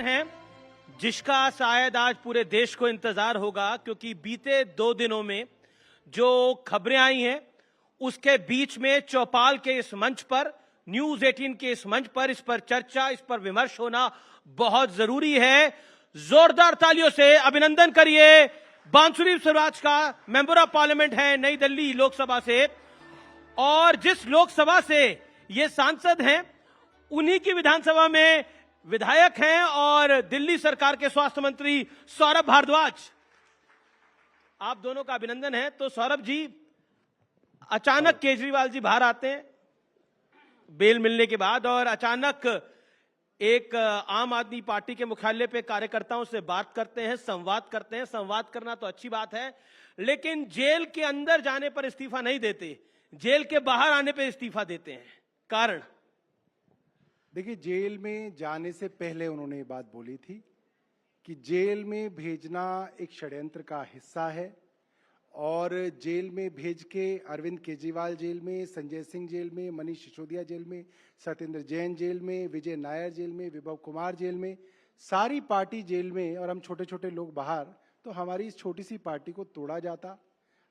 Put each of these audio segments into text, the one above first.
है जिसका शायद आज पूरे देश को इंतजार होगा, क्योंकि बीते 2 दिनों में जो खबरें आई हैं उसके बीच में चौपाल के इस मंच पर, न्यूज 18 के इस मंच पर, इस पर चर्चा, इस पर विमर्श होना बहुत जरूरी है। जोरदार तालियों से अभिनंदन करिए बांसुरी स्वराज का, मेंबर ऑफ पार्लियामेंट है नई दिल्ली लोकसभा से, और जिस लोकसभा से ये सांसद हैं उन्हीं की विधानसभा में विधायक हैं और दिल्ली सरकार के स्वास्थ्य मंत्री सौरभ भारद्वाज। आप दोनों का अभिनंदन है। तो सौरभ जी, अचानक केजरीवाल जी बाहर आते हैं बेल मिलने के बाद, और अचानक एक आम आदमी पार्टी के मुख्यालय पे कार्यकर्ताओं से बात करते हैं, संवाद करते हैं। संवाद करना तो अच्छी बात है, लेकिन जेल के अंदर जाने पर इस्तीफा नहीं देते, जेल के बाहर आने पर इस्तीफा देते हैं। कारण? देखिए, जेल में जाने से पहले उन्होंने ये बात बोली थी कि जेल में भेजना एक षड्यंत्र का हिस्सा है, और जेल में भेज के अरविंद केजरीवाल जेल में, संजय सिंह जेल में, मनीष सिसोदिया जेल में, सत्येंद्र जैन जेल में, विजय नायर जेल में, विभव कुमार जेल में, सारी पार्टी जेल में, और हम छोटे छोटे लोग बाहर, तो हमारी इस छोटी सी पार्टी को तोड़ा जाता,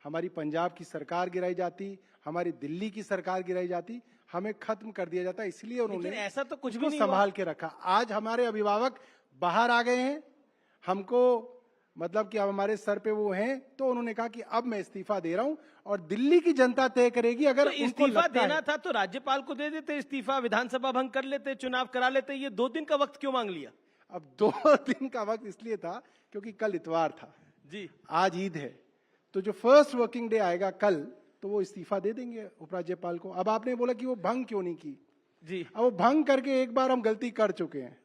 हमारी पंजाब की सरकार गिराई जाती, हमारी दिल्ली की सरकार गिराई जाती, हमें खत्म कर दिया जाता। इसलिए उन्होंने ऐसा तो कुछ भी नहीं संभाल के रखा। आज हमारे अभिभावक बाहर आ गए हैं, हमको मतलब कि अब हमारे सर पे वो हैं, तो उन्होंने कहा कि अब मैं इस्तीफा दे रहा हूं, और दिल्ली की जनता तय करेगी। अगर तो इस्तीफा देना था तो राज्यपाल को दे देते इस्तीफा, विधानसभा भंग कर लेते, चुनाव करा लेते। ये 2 दिन का वक्त क्यों मांग लिया? अब 2 दिन का वक्त इसलिए था क्योंकि कल इतवार था जी, आज ईद है, तो जो फर्स्ट वर्किंग डे आएगा कल, तो वो इस्तीफा दे देंगे उपराज्यपाल को। अब आपने बोला कि वो भंग क्यों नहीं की जी, अब वो भंग करके एक बार हम गलती कर चुके हैं,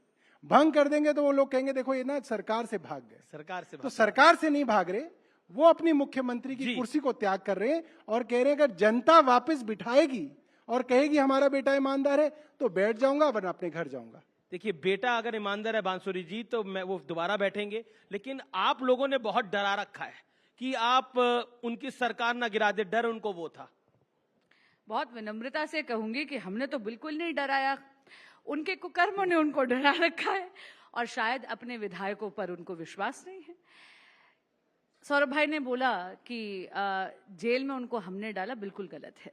भंग कर देंगे तो वो लोग कहेंगे देखो ये ना सरकार से भाग गए। सरकार से तो सरकार से नहीं भाग रहे, वो अपनी मुख्यमंत्री की कुर्सी को त्याग कर रहे हैं और कह रहे हैं अगर जनता वापस बिठाएगी और कहेगी हमारा बेटा ईमानदार है तो बैठ जाऊंगा, वरना अपने घर जाऊंगा। देखिए, बेटा अगर ईमानदार है बांसुरी जी तो मैं वो दोबारा बैठेंगे, लेकिन आप लोगों ने बहुत डरा रखा है कि आप उनकी सरकार ना गिरा दे, डर उनको वो था। बहुत विनम्रता से कहूंगी कि हमने तो बिल्कुल नहीं डराया, उनके कुकर्मों ने उनको डरा रखा है, और शायद अपने विधायकों पर उनको विश्वास नहीं है। सौरभ भाई ने बोला कि जेल में उनको हमने डाला, बिल्कुल गलत है।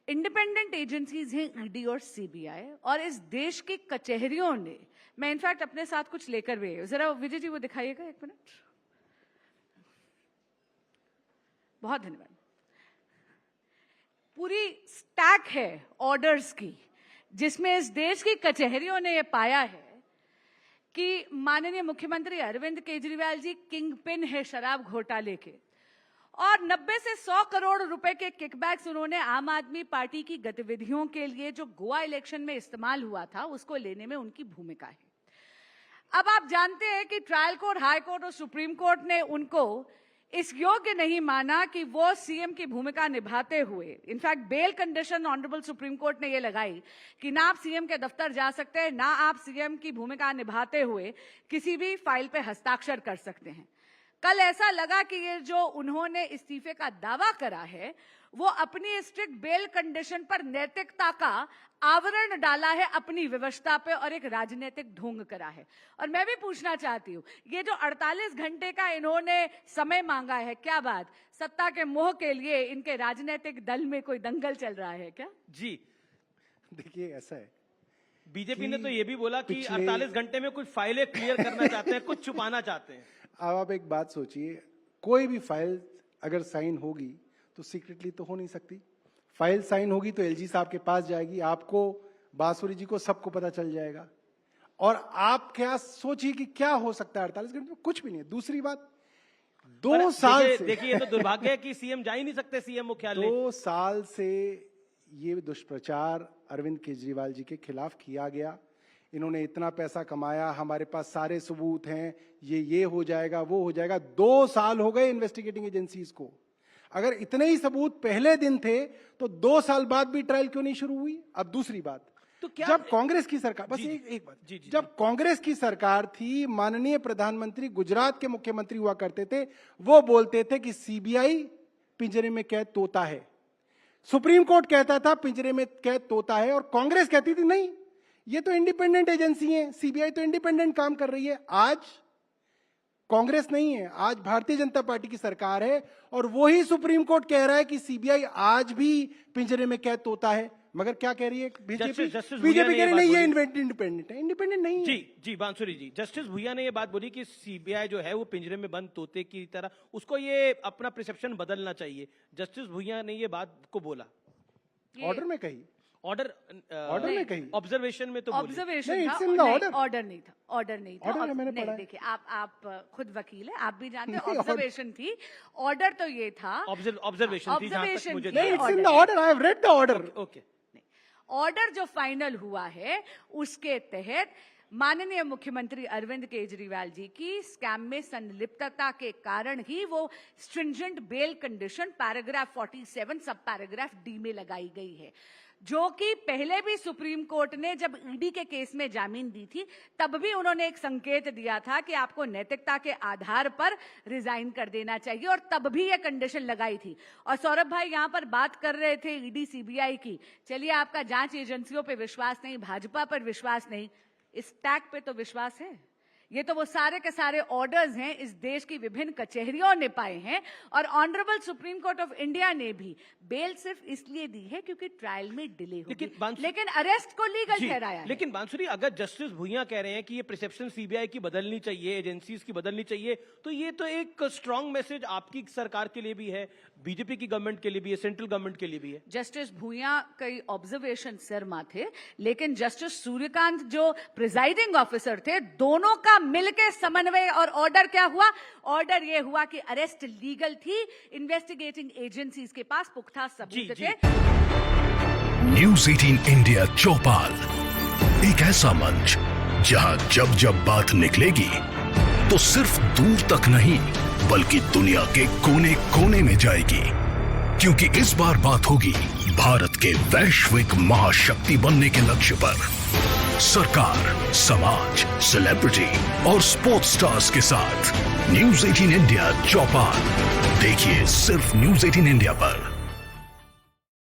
इंडिपेंडेंट एजेंसीज हैं ईडी और सीबीआई, और इस देश की कचहरियों ने, मैं इनफैक्ट अपने साथ कुछ लेकर भी, जरा विजय जी वो दिखाइएगा 1 मिनट। बहुत धन्यवाद। पूरी स्टैक है ऑर्डर्स की, जिसमें इस देश की कचहरियों ने यह पाया है कि माननीय मुख्यमंत्री अरविंद केजरीवाल जी किंग पिन है शराब घोटाले के, और 90 से 100 करोड़ रुपए के किकबैक्स उन्होंने आम आदमी पार्टी की गतिविधियों के लिए जो गोवा इलेक्शन में इस्तेमाल हुआ था उसको लेने में उनकी भूमिका है। अब आप जानते हैं कि ट्रायल कोर्ट, हाई कोर्ट और सुप्रीम कोर्ट ने उनको इस योग्य नहीं माना कि वो सीएम की भूमिका निभाते हुए, in fact bail condition honourable supreme court ने ये लगाई कि ना आप सीएम के दफ्तर जा सकते हैं, ना आप सीएम की भूमिका निभाते हुए किसी भी फाइल पे हस्ताक्षर कर सकते हैं। कल ऐसा लगा कि ये जो उन्होंने इस्तीफे का दावा करा है वो अपनी स्ट्रिक्ट बेल कंडीशन पर नैतिकता का आवरण डाला है अपनी व्यवस्था पे, और एक राजनीतिक ढोंग करा है। और मैं भी पूछना चाहती हूँ, ये जो 48 घंटे का इन्होंने समय मांगा है, क्या बात सत्ता के मोह के लिए इनके राजनीतिक दल में कोई दंगल चल रहा है क्या? जी, देखिए ऐसा है, बीजेपी ने तो ये भी बोला कि 48 घंटे में कुछ फाइलें क्लियर करना चाहते हैं, कुछ छुपाना चाहते हैं। अब आप एक बात सोचिए, कोई भी फाइल अगर साइन होगी तो सीक्रेटली तो हो नहीं सकती। फाइल साइन होगी तो एलजी साहब के पास जाएगी, आपको, बांसुरी जी को, सबको पता चल जाएगा। और आप क्या सोचिए कि क्या हो सकता है 48 घंटे में? कुछ भी नहीं। दूसरी बात, 2 साल से देखिए ये तो दुर्भाग्य है कि सीएम जा ही नहीं सकते, सीएम मुख्यालय। 2 साल से ये दुष्प्रचार अरविंद केजरीवाल जी के खिलाफ किया गया। इन्होंने इतना पैसा कमाया, हमारे पास सारे सबूत हैं, ये हो जाएगा, वो हो जाएगा। 2 साल हो गए इन्वेस्टिगेटिंग एजेंसीज को। अगर इतने ही सबूत पहले दिन थे तो 2 साल बाद भी ट्रायल क्यों नहीं शुरू हुई? अब दूसरी बात, तो क्या जब कांग्रेस की सरकार, बस एक बात, जब कांग्रेस की सरकार थी, माननीय प्रधानमंत्री गुजरात के मुख्यमंत्री हुआ करते थे, वो बोलते थे कि सीबीआई पिंजरे में कैद तोता है, सुप्रीम कोर्ट कहता था पिंजरे में कैद तोता है, और कांग्रेस कहती थी नहीं, ये तो इंडिपेंडेंट एजेंसी है, सीबीआई तो इंडिपेंडेंट काम कर रही है। आज कांग्रेस नहीं है, आज भारतीय जनता पार्टी की सरकार है और वही सुप्रीम कोर्ट कह रहा है कि सीबीआई आज भी पिंजरे में कैद तोता है। मगर क्या कह रही है बीजेपी? जस्टिस भुइयां ने बीजेपी कह ये रही नहीं, ये बात इंडिपेंडेंट है। इंडिपेंडेंट नहीं है। जी बांसुरी जी, जस्टिस भुइयां ने ये बात बोली कि सीबीआई जो है वो पिंजरे में बंद तोते की तरह, उसको ये अपना परसेप्शन बदलना चाहिए। जस्टिस भुइयां ने ये बात को बोला, ऑर्डर में कही, ऑर्डर में कही, ऑब्जर्वेशन में तो बोली। ऑब्जर्वेशन नहीं, था, it's in the नहीं, order. ऑर्डर नहीं था, ऑर्डर नहीं था। ऑर्डर है, मैंने नहीं, पढ़ा है। देखिए आप खुद वकील है, आप भी जानते हैं, नहीं, ऑब्जर्वेशन थी। ऑर्डर तो ये था, ऑब्जर्वेशन थी, जहां तक observation मुझे थी, नहीं, it's in the order. Order, I have read the order. Okay. Order जो फाइनल हुआ है उसके तहत माननीय मुख्यमंत्री अरविंद केजरीवाल जी की स्कैम में संलिप्तता के कारण ही वो स्ट्रिंजेंट बेल कंडीशन पैराग्राफ 47 सब पैराग्राफ डी में लगाई गई है, जो कि पहले भी सुप्रीम कोर्ट ने जब ईडी के केस में जामीन दी थी तब भी उन्होंने एक संकेत दिया था कि आपको नैतिकता के आधार पर रिजाइन कर देना चाहिए, और तब भी ये कंडीशन लगाई थी। और सौरभ भाई यहाँ पर बात कर रहे थे ईडी सीबीआई की, चलिए आपका जांच एजेंसियों पे विश्वास नहीं, भाजपा पर विश्वास नहीं, इस टैग पे तो विश्वास है। ये तो वो सारे के सारे ऑर्डर्स हैं इस देश की विभिन्न कचहरियों ने पाए हैं, और honourable supreme court of India ने भी बेल सिर्फ इसलिए दी है क्योंकि ट्रायल में डिले होगी, लेकिन अरेस्ट को लीगल ठहराया है। लेकिन बांसुरी, अगर जस्टिस भुइयां कह रहे हैं कि ये परसेप्शन सीबीआई की बदलनी चाहिए, एजेंसीज की बदलनी चाहिए, तो ये तो एक स्ट्रांग मैसेज आपकी सरकार के लिए भी है, बीजेपी की गवर्नमेंट के लिए भी है, सेंट्रल गवर्नमेंट के लिए भी है। जस्टिस भुइयां कई ऑब्जर्वेशन शर्मा थे, लेकिन जस्टिस सूर्यकांत जो प्रिजाइडिंग ऑफिसर थे, दोनों का मिलकर समन्वय और ऑर्डर क्या हुआ? ऑर्डर ये हुआ कि अरेस्ट लीगल थी, इन्वेस्टिगेटिंग एजेंसीज के पास पुख्ता सबूत थे। न्यूज़ 18 इंडिया चौपाल, एक ऐसा मंच जहां जब जब बात निकलेगी तो सिर्फ दूर तक नहीं बल्कि दुनिया के कोने कोने में जाएगी, क्योंकि इस बार बात होगी भारत के वैश्विक महाशक्ति बनने के लक्ष्य पर। सरकार, समाज, सेलिब्रिटी और स्पोर्ट्स स्टार्स के साथ न्यूज़ 18 इंडिया चौपाल देखिए सिर्फ न्यूज़ 18 इंडिया पर।